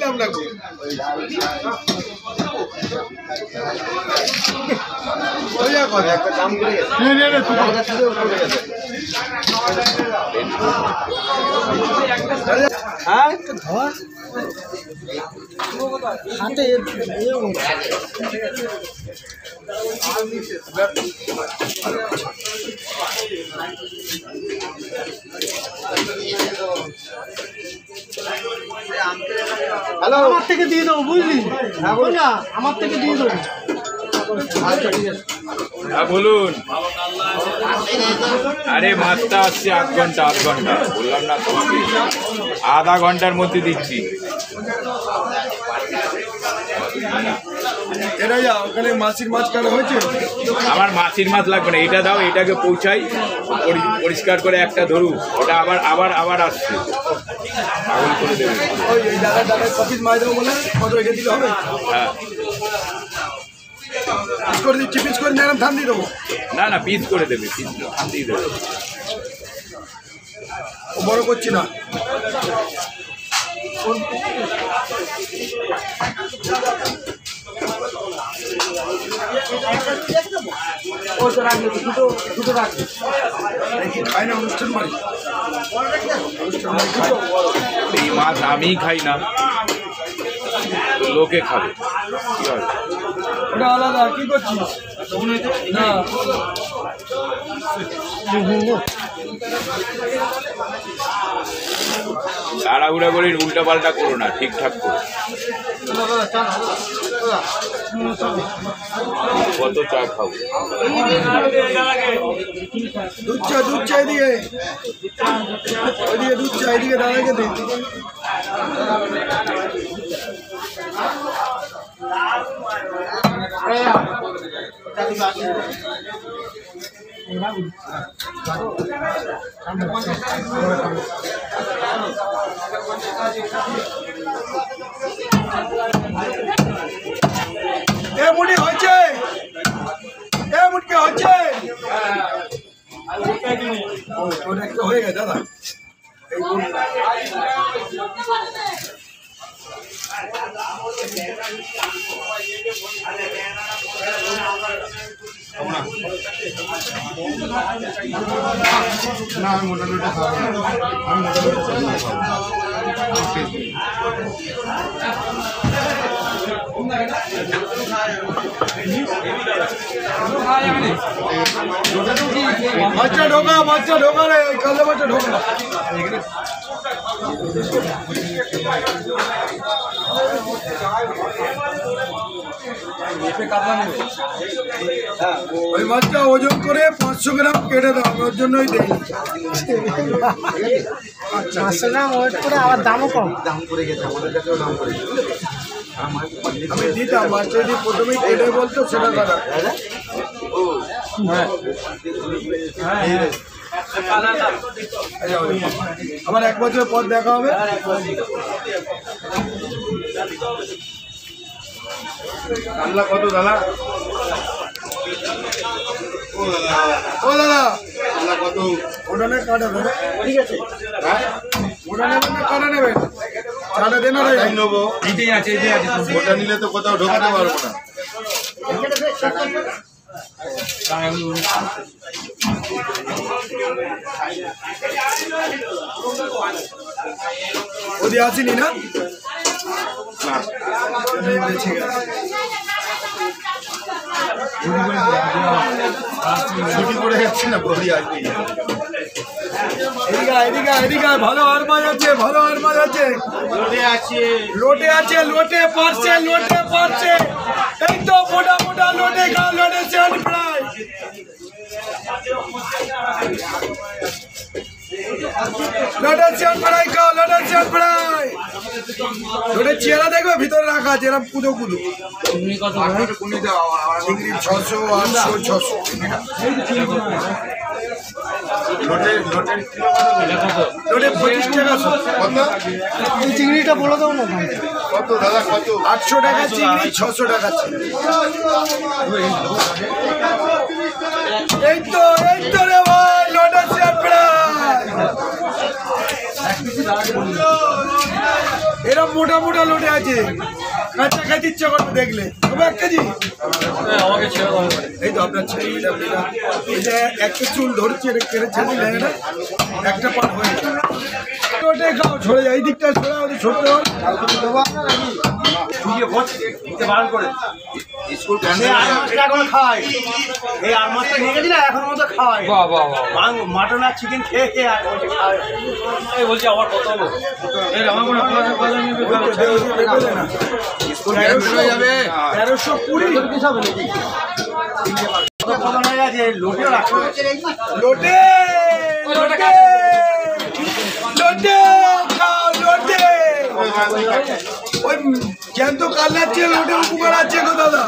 দিলাম না হাতে হ্যালো, আমার থেকে দিয়ে দেবো বুঝলি? না আমার থেকে দিয়ে দেবো। হ্যাঁ বলুন। আরে মাছটা আসছে 8 ঘন্টা বললাম না তোমাকে, আধা ঘন্টার মধ্যে দিচ্ছি। ওখানে মাছির মাছ কাটা হয়েছে। আমার মাছির মাছ লাগবে না, এটা দাও, এটাকে পৌঁছাই, পরিষ্কার করে একটা ধরুন, ওটা আবার আবার আবার আসছে, পাগল করে দেবে। ওই দাদা কপিস মাছ দেবো বলে কত রেখে দিলে হবে? হ্যাঁ পিস করে দিচ্ছি, পিস করে ম্যাডাম থাম দিয়ে দেবো। না না পিস করে দেবে, পিস দিয়ে দেবে। ও বড় করছি না। খাই না অনুষ্ঠান বাড়ি, এই মাছ আমি খাই না, লোকে খাবে, কি হবে? ওটা আলাদা। কি করছিস? না তাড়াহুড়া করে উল্টা পাল্টা করো না, ঠিকঠাক করো। কত চা খাবো? দুধ চা এদিকে দুধ চা এদিকে দাঁড়াকে দে। মুড়ি হয়েছে, মুড়কি হচ্ছে, হয়ে গেছে দাদা। না আমি মোটা লোটা খাবো না, আমি মোটা লোটা বাচ্চা ঢোকা রে, কালো বাচ্চা ঢোকা। ওই মাছটা ওজন করে 500 গ্রাম কেটে দাও, ওর জন্যই দেই। 500 গ্রাম ওয়েট করে, আবার দামও কম। দাম করে গেছে আমাদের কাছেও, দাম করে আমি দিতাম। মাছটা যদি প্রথমেই কেটে বলতো সেটা কথা। আবার 1 বছর পর দেখা হবে। কামলা কত দাদা? ও দাদা কামলা কত? ওটা না কাটা দাদা, ঠিক আছে? ওটা নেবেন না কাটা নেবেন? কাটা দেন আর নেবো। ওটা নিলে তো কোথাও ঢোকাতে পারবো না। ওদি আসেনি না? ঠিক আছে, ছুটি করে যাচ্ছে না, বলি আসবি। এদিকে ভালো আর মাছ আছে, ভালো আর মাছ আছে, লোটে আছে, লোটে পারছে। এই তো মোটা মোটা লোটে খাও, লোটে চান ফ্রাই। লোটের চান ফ্রাই খাও, লোটের চান ফ্রাই। লোটের চেহারা দেখবে ভিতরে রাখা আছে, এরকম কুদো চিংড়ি 600, 800, 600। লোটে 25 টাকা। চিংড়িটা বলে দাও না কত দাদা? কত? 800 টাকা চিংড়ি, 600 টাকা চিংড়ি। এই তো রে ভাই, লোটের চান ফ্রাই। এরা মোটা মোটা লোটে আছে, কাঁচা খাইতে ইচ্ছা করবে দেখলে। তবে 1 কেজি এই তো আপনার ছেলে এটা একটা চুল ধরছে, এটা কেড়ে ছেড়ে দিলে না একটা পাট হয়ে যায়। ওটাই খাও, ছড়ে যায় এই দিকটা, ছড়া ওদের ছোট স্কুল খায় এই আর মাছটা নিয়ে গেছি না এখন মতো খাওয়াই মাটন আর চিকেন খেয়ে খেয়ে বলছি আবার কত হলো স্কুল যাবে 1320 লোটেও রাখতে লোটে লোটে লোটে খাও লোটে। ওই জ্যান্ত কাল্লাচ্ছে লোটে উপকার আছে গো দাদা।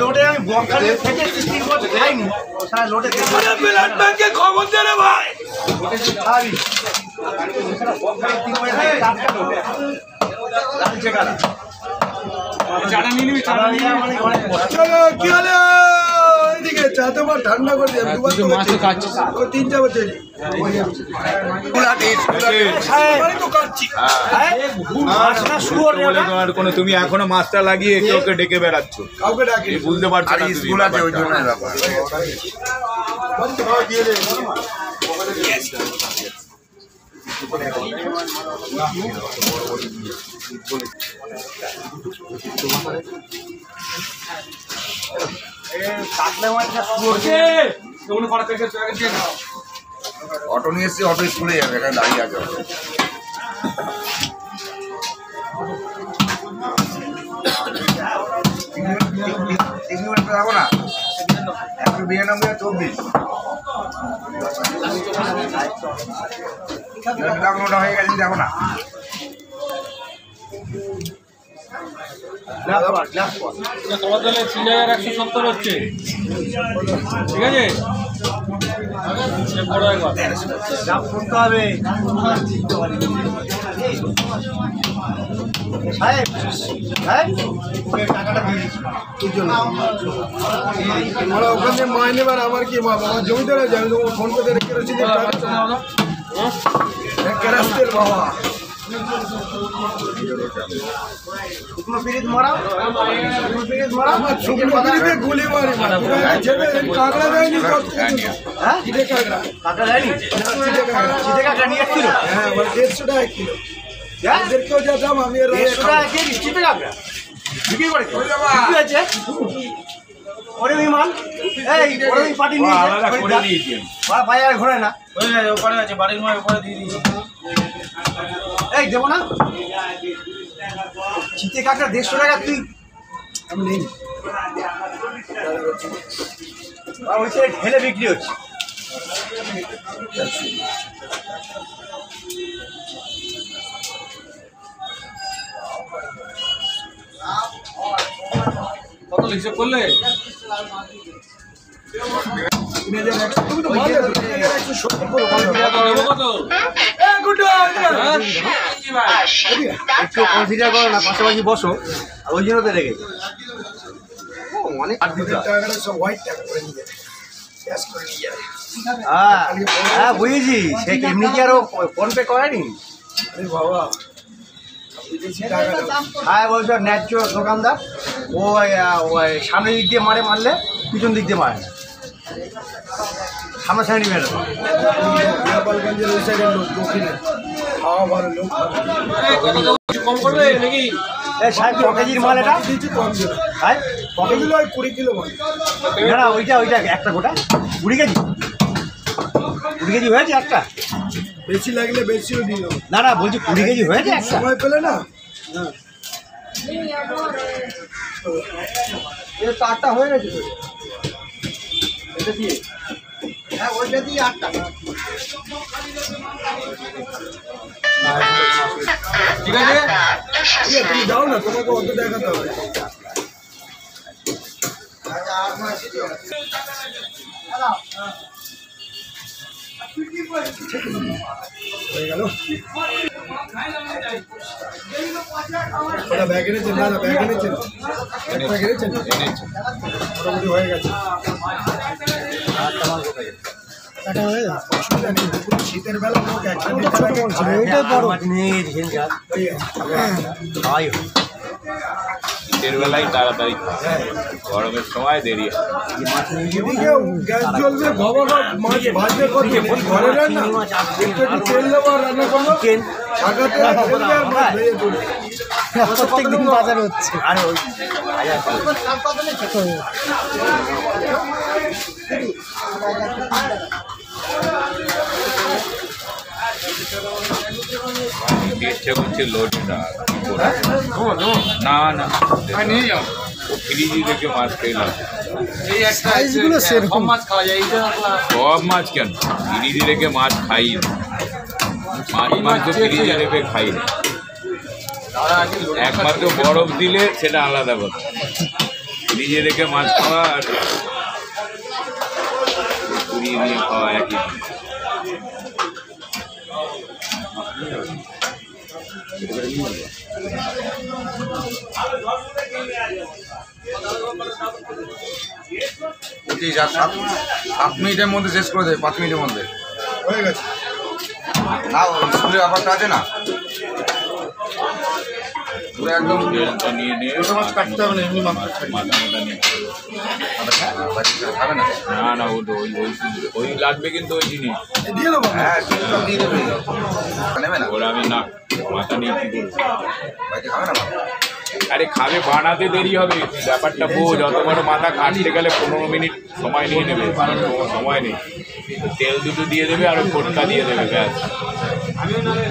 লোটে আমি বকখালি থেকে 3 বছর খাইনি সারা লোটে ব্লাড ব্যাংকে খবর দে রে ভাই। খাবি সারা বকখালি 3 বছর খাই টাটকা লোটে লাগছে কারা চাটা নিয়ে নিবি চাটা নিয়ে মানে অনেক চলো কি হলো এদিকে চা তো আমার ঠান্ডা করে দিয়ে দুবার তো মাছ খাচ্ছি ও 3টা বছর কোনো তুমি এখনো মাছটা লাগিয়ে একে ওকে ডেকে বেড়াচ্ছ, কাউকে ডাকি বুঝতে পারছো না স্কুল আছে ওই জন্য ব্যাপার। অটো নিয়ে এসছি, অটো স্কুলে যাবে, এখানে দাঁড়িয়ে আছে। যাবো না 192 24 হয়ে গেছে, যাবো না তোমার তাহলে 3170 হচ্ছে, ঠিক আছে? বড় একবার শুনতে হবে সাহেব সাহেব টাকাটা দিয়ে দিচ্ছি আমরা ওখানে মাইনে বার আমার কি মা বাবা জমিদার আছে, আমি তোমার ফোন করে কেরোসিন কেরাসতেল বাবা শুকনো পিরিত মারাও শুকনো পিরিত মারাও শুকনো পিরিতে গুলি মারি ছেলে কাঁকড়া দেয়নি, হ্যাঁ চিটে কাঁকড়া টাকা দেয়নি চিঠে কাকা নিয়ে এসছিল হ্যাঁ মানে 150 টাকা কিলো। এদেরকেও যা দাম আমি এর 150 টাকা কেজি চিঠে কাকা বিক্রি করে বিক্রি হয়েছে ওরে বিমান এই ওরে পার্টি নিয়ে আলাদা করে দিয়েছি বাজারে ঘোরে না ওখানে আছে বাড়ির মায়ের উপরে দিয়ে দিয়েছি। এই দেবো না চিঠে কাকা 150 টাকা তুই আমি নেই আর ওই সাইড ঢেলে বিক্রি হচ্ছে কত হিসাব করলে? 3100 তুমি তো ভালো 170 করো দেবো কত? এ গুড্ডু একটু কনসিডার করো না পাশাপাশি বসো আর ওই জন্য তো রেখেছি অনেক টাকাটা সব হোয়াইট টাকা করে নিয়ে ক্যাশ করে নিয়ে যাবে। হ্যাঁ হ্যাঁ বুঝেছি সে এমনি কি আরো ফোন পে করেনি আরে বাবা বিদেশি টাকাটা হ্যাঁ বলছো ন্যায্য দোকানদার ও ওই সামনের দিক দিয়ে মারলে পিছন দিক দিয়ে মারে না সামনাসামনি মেরে না। গোপালগঞ্জের ওই সাইডের লোক দক্ষিণে খাওয়া ভালো লোক কম করবে নাকি? এই সাহেব ক কেজির মাল এটা দিচ্ছি কম ছিল হ্যাঁ ক কেজি কিলো 20 কিলো মাল না না ওইটা একটা গোটা 20 কেজি 20 কেজি হয়েছে একটা বেশি লাগলে বেশিও দিও না না বলছি 20 কেজি হয়েছে একটা সময় পেলে না এটা তো 8টা হয়ে গেছে এটা দিয়ে হ্যাঁ ওইটা দিয়ে 8টা ঠিক আছে, তুমি যাও না, তোমাকে অত দেখাতে হবে। হয়ে গেল ওটা ব্যাগ এনেছেন, না ব্যাগ এনেছেন, একটা ব্যাগ এনেছেন মোটামুটি হয়ে গেছে। শীতের বেলা লোক শীতের বেলায় তাড়াতাড়ি খায়, গরমের সময় দেরি হয়। গ্যাস জ্বলবে ঘবা মাছ ভাজবে করবে ঘরে রান্না একটু তেল দেবো আর রান্না করবো প্রত্যেক দিন বাজার হচ্ছে। আর ওই ইচ্ছে করছে লোডটা না না নিয়ে যাও ফ্রিজে রেখে মাছ খেলাম। সাইজগুলো সেরকম মাছ খাওয়া যায় এইটা সব মাছ কেন ফ্রিজে রেখে মাছ খাই না, মাছ তো ফ্রিজে রেখে খাই না, একমাত্র বরফ দিলে সেটা আলাদা কথা। ফ্রিজে রেখে মাছ খাওয়া আর পুড়িয়ে দিয়ে খাওয়া একই। সাত মিনিটের মধ্যে শেষ করে দেবে, 5 মিনিটের মধ্যে হয়ে গেছে। না স্কুলের ব্যাপারটা আছে না, একদম নিয়ে নিয়ে কাটতে হবে না, এমনি মাথা নিয়ে খাবে না। না না ওই লাগবে কিন্তু ওই জিনিস দিয়ে দেবো, হ্যাঁ দিয়ে দেবে, নেবে না ওরা আমি না মাথা নিয়ে কি করবো। বাড়িতে খাবে না। আরে খাবে বানাতে দেরি হবে, ব্যাপারটা বোঝ। অত বড় মাথা কাটতে গেলে 15 মিনিট সময় নিয়ে নেবে, সময় নেই। তেল দুটো দিয়ে দেবে আর ফোটকা দিয়ে দেবে, ব্যাস।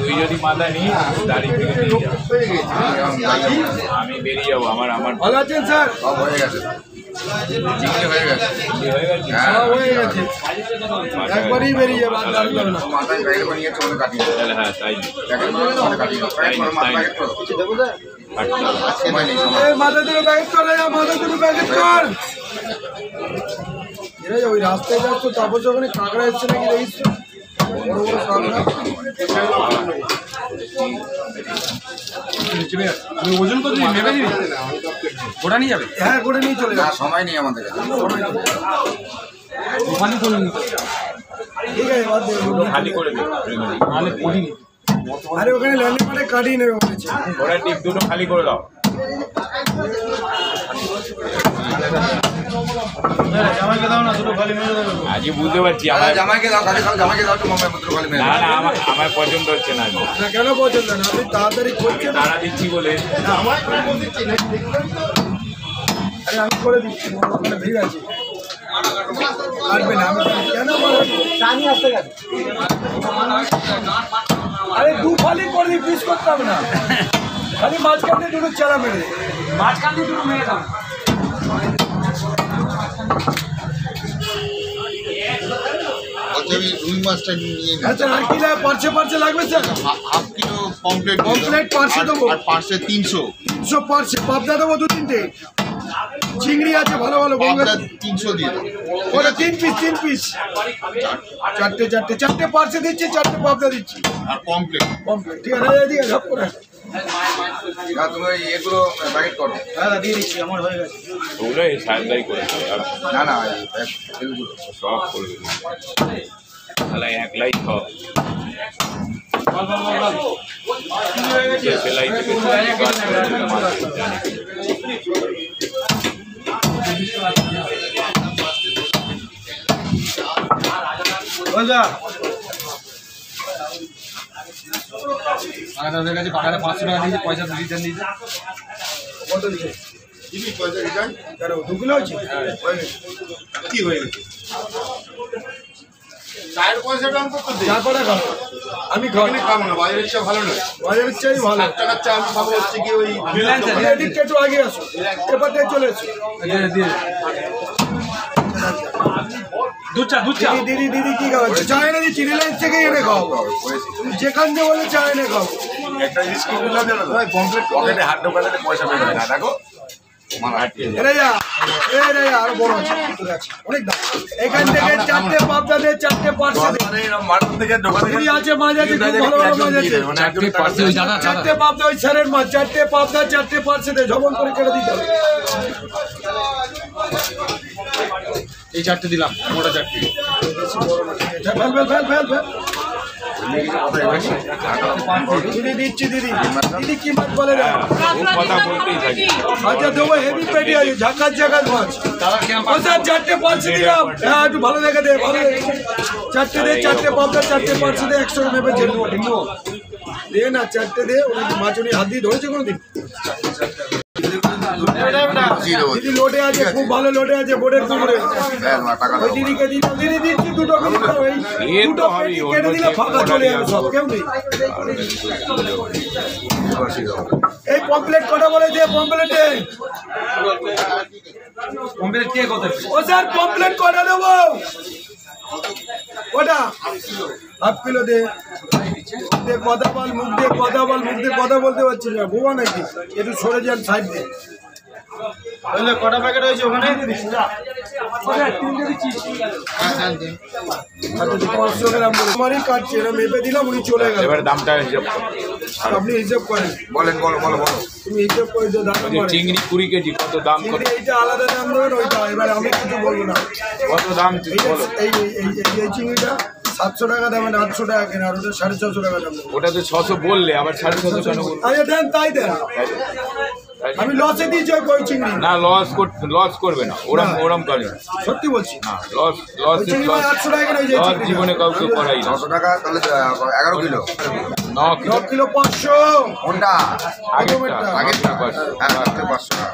তুই যদি মাথা নিয়ে দাঁড়িয়ে থেকে নিয়ে যাও, আমি বেরিয়ে যাবো। আমার ভালো আছেন স্যার? সব হয়ে গেছে, হয়ে গেছে, হয়ে গেছে, হ্যাঁ হয়ে গেছে, একবারই বেরিয়ে যাবে, মাথায় ব্যাগের করে নিয়ে চলে কাটিয়ে দেবে। তাহলে হ্যাঁ তাই মাথা দুটো প্যাকেট করে, মাথা দুটো প্যাকেট কর। ওই রাস্তায় যাচ্ছ, তারপর ওখানে কাঁকড়া এসছে নাকি দেখিস? বড় বড় কাঁকড়া ওজন কত নেবে? গোটা নিয়ে যাবে? হ্যাঁ করে নিয়ে চলে যাবে, সময় নেই আমাদের কাছে। ঠিক আছে বাদ দে, খালি করে দেবে। আরে ওখানে ল্যান্ডিং করে কাটিয়ে নেবে বলেছে। ওরা টিপ দুটো খালি করে দাও। জামাইকে দাও না, দুটো খালি মেরে দেবে। আজই বুঝতে পারছি আমার জামাইকে দাও, কাকে দাও, জামাইকে দাও, তোমার পুত্র খালি মেয়ে। না না আমার পছন্দ হচ্ছে না। না কেন পছন্দ না? আমি তাড়াতাড়ি করছি না, তারা দিচ্ছি বলে আমার দিচ্ছি না। আরে আমি করে দিচ্ছি, ওখানে ভিড় আছে, কাটবে না। আমি কেন জানি আসতে গেছে। আরে দু ফালি করে দিই, পিস করতে হবে না, খালি মাঝখান দিয়ে দুটো চারা মেরে দে, মাঝখান দিয়ে দুটো মেরে দাও। রুই মাছটা নিয়ে আচ্ছা আর কি লাগবে? পার্সে লাগবে স্যার? হাফ কিলো কমপ্লিট পার্সে দেবো, আর পার্সে 300 পার্সে। পাবদা দেবো 2-3টে, চিংড়ি আছে ভালো ভালো, পাবদা 300 দিয়ে দেবো। ওটা 3 পিস, চারটে পার্সে দিচ্ছি, 4টে পাবদা দিচ্ছি, আর কমপ্লিট ঠিক আছে। এদিকে ঝপ করে তুমি এগুলো প্যাকেট করো। দাদা দিয়ে দিচ্ছি, আমার হয়ে গেছে। ওগুলো এই সাইডটাই করে না না সব করে দেবে, তাহলে একলাই সব সেলাই থেকে তাদের কাছে পাঠালে 500 টাকা দিয়েছে, পয়সা রিটার্ন দিয়েছে। কত দিচ্ছে? পয়সা রিটার্ন কেন? 2 কিলো আছে, কি হয়ে গেছে? চায়ের পয়সাটা আমি করতে দিই, তারপরে খাবো। আমি খাবো না, বাজারের চা ভালো না, বাজারের চাই ভালো। 7 টাকার চা আমি খাবো হচ্ছে কি ওই এদিকটা একটু আগে আসো, এবারটাই চলে এসো। দিদি কি খাওয়াচ্ছে? চা এনে দিচ্ছি, রিলায়েন্স থেকে এনে খাও, যেখান থেকে বলে চা এনে খাও। একটা বিস্কুট দিলাম জানো তো, কমপ্লিট পকেটে হাত ঢোকালে পয়সা বের হয় না। দেখো আরো বড় আছে, অনেক দাম। এখান থেকে 4টে পাবদা দে, 4টে পার্সে দে, আছে মাছ আছে, খুব ভালো ভালো মাছ আছে। 4টে পাবদা ওই স্যারের মাছ, 4টে পাবদা, 4টে পার্সে দে, ঝবন করে কেটে দিতে হবে। এই 4টে দিলাম, মোটা 4টে। দিদি দিচ্ছি দিদি দিদি কি মাছ বলে না খুব কথা বলতেই থাকি। আচ্ছা দেবো হেভি পেটি আছে ঝাকাস ঝাকাস মাছ ও স্যার 4টে 500 দিলাম হ্যাঁ একটু ভালো দেখে দে ভালো 4টে দে 4টে পাবদা 4টে 500 দে 100 নেবে দে না 4টে দে ওনাকে মাছ উনি হাত দিয়ে ধরেছে কোনোদিন দিদি লোডে আছে খুব ভালো লোডে আছে বোর্ডের উপরে ওই দিদিকে দিদি দিচ্ছি দুটো দুটো কেটে দিলে ফাঁকা চলে যাবে সব কেউ নেই এই পমপ্লেট কটা বলে যে পমপ্লেটে কমপ্লিট কে কত? ও স্যার পমপ্লেট কটা দেবো কটা হাফ কিলো দে কথা বল মুখ দিয়ে কথা বল মুখ দিয়ে কথা বলতে পারছি না বোবা নাকি একটু সরে যান সাইড দিয়ে কটা প্যাকেট হয়েছে ওখানে? 500 গ্রাম বলে আমারই কাটছে এরা মেপে দিলাম উনি চলে গেল এবার দামটা হিসাব করো। আপনি হিসাব করেন বলেন বলো বলো বলো। তুমি হিসাব করে দিও দাম ওই যে চিংড়ি 20 কেজি কত দাম কত? এইটা আলাদা দাম দেবেন ওইটা এবার আমি কিছু বলবো না কত দাম বলো। এই চিংড়িটা 700 টাকা দেবেন 800 টাকা কেনা আর ওটা 650 টাকা দাম ওটা তো 600 বললে আবার 650 কেন বললে? আচ্ছা দেন তাই দেন আমি লসে দিয়েছি ওই চিংড়ি না লস করবে না ওরম করে না। সত্যি বলছি না লস চিংড়ি 800 টাকা কেনা হয়ে যায় জীবনে কাউকে করাই না। 600 টাকা তাহলে 11 কিলো 9 কিলো 9 কিলো 500 কোনটা আগেরটা আগেরটা হ্যাঁ 500 টাকা